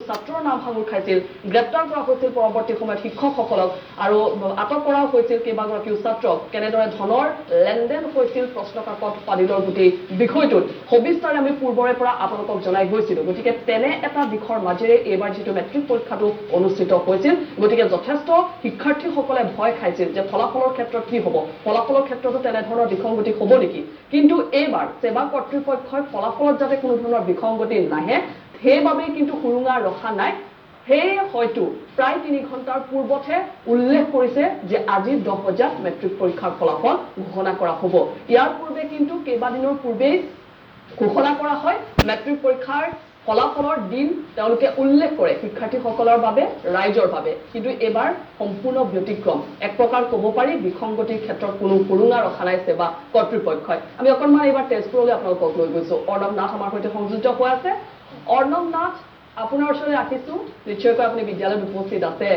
ছাত্ৰৰ নাম সাঙুৰ খাইছিল গ্ৰেপ্তাৰ কৰা হৈছিল পৰৱৰ্তী সময়ত শিক্ষকসকলক আৰু আটক কৰা হৈছিল কেইবাগৰাকীও ছাত্ৰক কেনেদৰে ধনৰ লেনদেন হৈছিল প্ৰশ্নকাকত ফাদিলৰ গোটেই বিষয়টোত সবিস্তাৰে আমি পূৰ্বৰে পৰা আপোনালোকক জনাই গৈছিলো গতিকে তেনে এটা দিশৰ মাজেৰে এইবাৰ যেটো মেট্ৰিক পৰীক্ষাটো অনুষ্ঠিত হৈছিল গতিকে যথেষ্ট শিক্ষাৰ্থীসকলে ভয় খাইছিল যে ফলাফলৰ ক্ষেত্ৰত কি হ'ব ফলাফলৰ ক্ষেত্ৰতো তেনে ধৰণৰ বিসংগতি হ'ব নেকি কিন্তু এইবাৰ সেৱা কৰ্তৃপক্ষই ফলাফলত যাতে কোনো ধৰণৰ বিসংগতি নাহে সেইবাবে কিন্তু সুৰুঙা ৰখা নাই সেই হয়তো প্ৰায় 3 ঘণ্টাৰ পূৰ্বতে উল্লেখ কৰিছে যে আজি 10 বজাত মেট্ৰিক পৰীক্ষাৰ ফলাফল ঘোষণা কৰা হ'ব ইয়াৰ পূৰ্বে কিন্তু কেইবাদিনৰ পূৰ্বেই ঘোষণা কৰা হয় মেট্ৰিক পৰীক্ষাৰ ফলাফলৰ দিন তেওঁলোকে উল্লেখ কৰে শিক্ষাৰ্থীসকলৰ বাবে ৰাইজৰ বাবে কিন্তু এবাৰ সম্পূৰ্ণ ব্যতিক্ৰম এক প্ৰকাৰ ক'ব পাৰি বিসংগতিৰ ক্ষেত্ৰত কোনো সুৰুঙা ৰখা নাই সেৱা কৰ্তৃপক্ষই আমি অকণমান এবাৰ তেজপুৰলৈ আপোনালোকক লৈ গৈছো অৰ্ণৱ নাথ আমাৰ সৈতে সংযুক্ত হৈ আছে অৰ্ণৱ নাথ আপোনাৰ ওচৰলৈ আহিছো নিশ্চয়কৈ আপুনি বিদ্যালয়ত উপস্থিত আছে